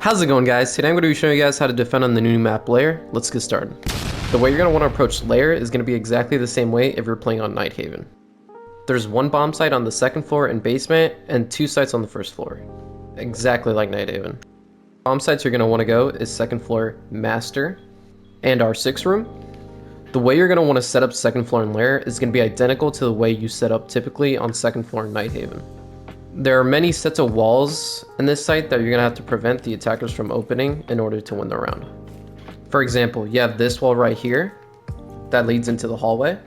How's it going, guys? Today I'm going to be showing you guys how to defend on the new map LAIR. Let's get started. The way you're going to want to approach LAIR is going to be exactly the same way if you're playing on Night Haven. There's one bomb site on the second floor and basement and two sites on the first floor. Exactly like Night Haven. Bomb sites you're going to want to go is second floor master and our 6 room. The way you're going to want to set up second floor in LAIR is going to be identical to the way you set up typically on second floor in Night Haven. There are many sets of walls in this site that you're going to have to prevent the attackers from opening in order to win the round. For example, you have this wall right here that leads into the hallway.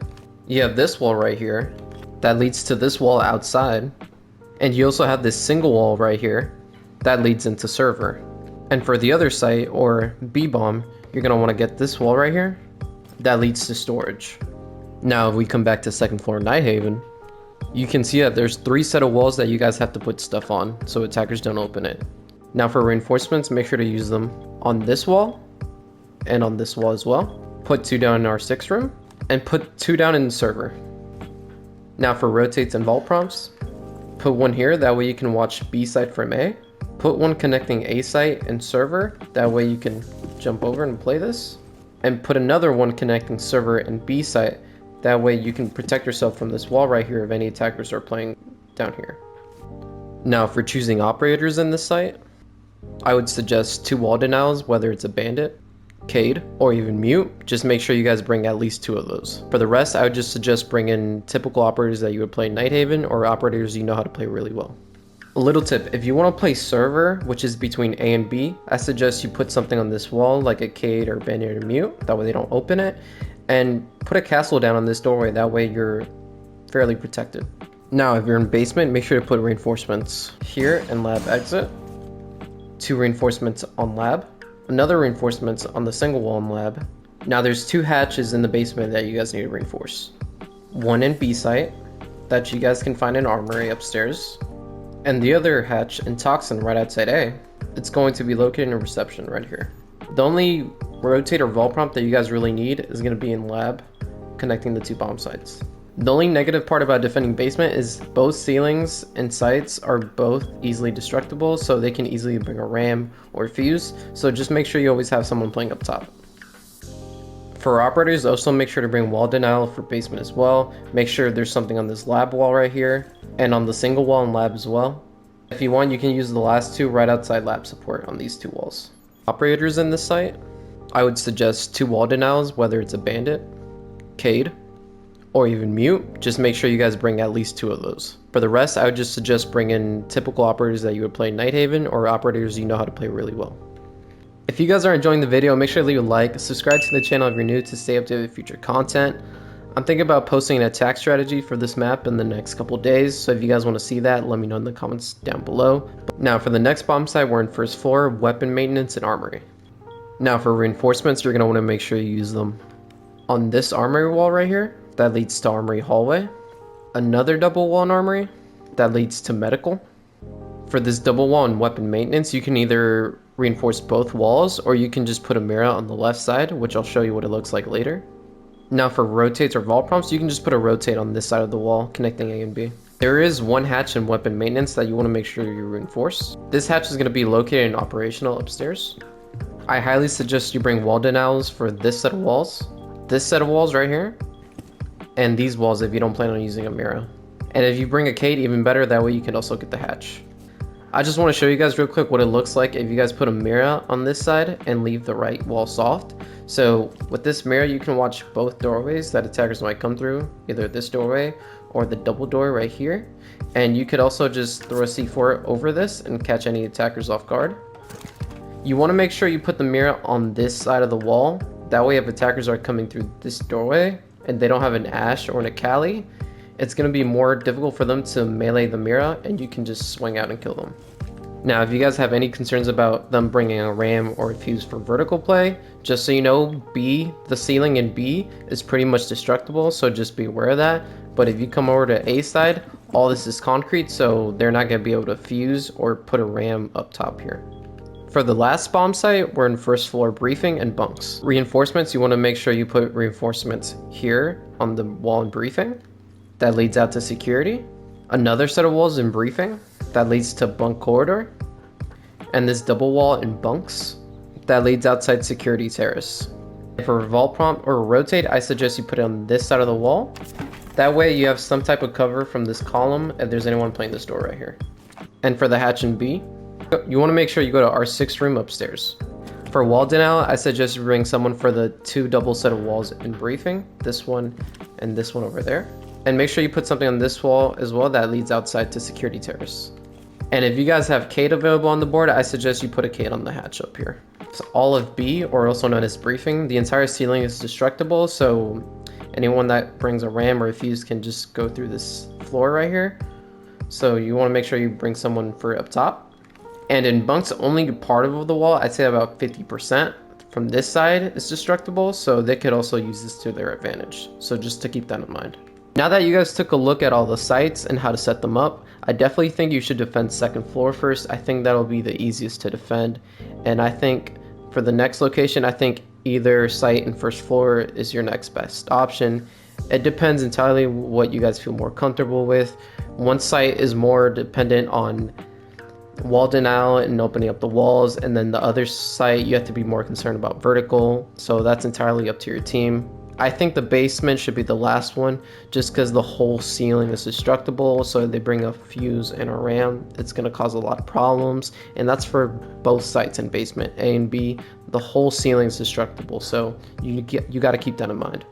You have this wall right here that leads to this wall outside. And you also have this single wall right here that leads into server. And for the other site, or B-bomb, you're going to want to get this wall right here that leads to storage. Now if we come back to second floor Night Haven, you can see that there's 3 sets of walls that you guys have to put stuff on so attackers don't open it. Now for reinforcements, make sure to use them on this wall and on this wall as well. Put 2 down in our 6 room and put 2 down in the server. Now for rotates and vault prompts, put 1 here, that way you can watch B site from A. Put 1 connecting A site and server, that way you can jump over and play this. And put another 1 connecting server and B site, that way you can protect yourself from this wall right here if any attackers are playing down here. Now for choosing operators in this site, I would suggest 2 wall denials, whether it's a bandit, Cade, or even mute. Just make sure you guys bring at least 2 of those. For the rest, I would just suggest bring in typical operators that you would play Night Haven or operators you know how to play really well. A little tip, if you want to play server, which is between A and B, I suggest you put something on this wall like a Cade or bandit or mute, that way they don't open it. And put a castle down on this doorway, that way you're fairly protected. Now if you're in basement, make sure to put reinforcements here and lab exit. 2 reinforcements on lab. Another reinforcements on the single wall in lab. Now there's 2 hatches in the basement that you guys need to reinforce. 1 in B site that you guys can find in Armory upstairs. And the other hatch in Toxin right outside A. It's going to be located in reception right here. The only rotate or vault prompt that you guys really need is going to be in lab, connecting the 2 bomb sites. The only negative part about defending basement is both ceilings and sites are both easily destructible, so they can easily bring a ram or fuse, so just make sure you always have someone playing up top. For operators, also make sure to bring wall denial for basement as well. Make sure there's something on this lab wall right here, and on the single wall in lab as well. If you want, you can use the last 2 right outside lab support on these 2 walls. Operators in this site, I would suggest 2 wall denials, whether it's a bandit, Cade, or even mute. Just make sure you guys bring at least 2 of those. For the rest, I would just suggest bring in typical operators that you would play Night Haven or operators you know how to play really well. If you guys are enjoying the video, make sure to leave a like, subscribe to the channel if you're new to stay updated with future content. I'm thinking about posting an attack strategy for this map in the next couple days, so if you guys want to see that, let me know in the comments down below. Now for the next bomb site, we're in first floor, weapon maintenance and armory. Now for reinforcements, you're going to want to make sure you use them on this armory wall right here that leads to armory hallway, another double wall in armory that leads to medical. For this double wall in weapon maintenance, you can either reinforce both walls or you can just put a mirror on the left side, which I'll show you what it looks like later. Now for rotates or vault prompts, you can just put a rotate on this side of the wall connecting A and B. There is 1 hatch in weapon maintenance that you want to make sure you reinforce. This hatch is going to be located in operational upstairs. I highly suggest you bring wall denials for this set of walls right here, and these walls if you don't plan on using a mirror. And if you bring a Cade, even better, that way you can also get the hatch. I just want to show you guys real quick what it looks like if you guys put a mirror on this side and leave the right wall soft. So with this mirror, you can watch both doorways that attackers might come through, either this doorway or the double door right here. And you could also just throw a C4 over this and catch any attackers off guard. You want to make sure you put the mirror on this side of the wall. That way if attackers are coming through this doorway and they don't have an Ash or an Akali, it's going to be more difficult for them to melee the mirror and you can just swing out and kill them. Now if you guys have any concerns about them bringing a ram or a fuse for vertical play, just so you know, the ceiling in B is pretty much destructible, so just be aware of that. But if you come over to A side, all this is concrete, so they're not going to be able to fuse or put a ram up top here. For the last bomb site, we're in first floor briefing and bunks. Reinforcements, you want to make sure you put reinforcements here on the wall in briefing. That leads out to security. Another set of walls in briefing that leads to bunk corridor. and this double wall in bunks that leads outside security terrace. For a vault prompt or a rotate, I suggest you put it on this side of the wall. That way you have some type of cover from this column if there's anyone playing this door right here. And for the hatch in B, you want to make sure you go to R6 room upstairs. For wall denial, I suggest you bring someone for the 2 double set of walls in briefing, this one and this one over there. And make sure you put something on this wall as well that leads outside to security terrace. And if you guys have Kate available on the board, I suggest you put a Kate on the hatch up here. So all of B, or also known as briefing, the entire ceiling is destructible, so anyone that brings a ram or a fuse can just go through this floor right here. So you want to make sure you bring someone for up top. And in bunks, only part of the wall, I'd say about 50% from this side is destructible, so they could also use this to their advantage. So just to keep that in mind. Now that you guys took a look at all the sites and how to set them up, I definitely think you should defend second floor first. I think that'll be the easiest to defend. And I think for the next location, I think either site and first floor is your next best option. It depends entirely what you guys feel more comfortable with. One site is more dependent on wall denial and opening up the walls, and then the other site you have to be more concerned about vertical. So that's entirely up to your team. I think the basement should be the last one just because the whole ceiling is destructible, so if they bring a fuse and a ram, it's going to cause a lot of problems, and that's for both sites in basement A and B. The whole ceiling is destructible, so you got to keep that in mind.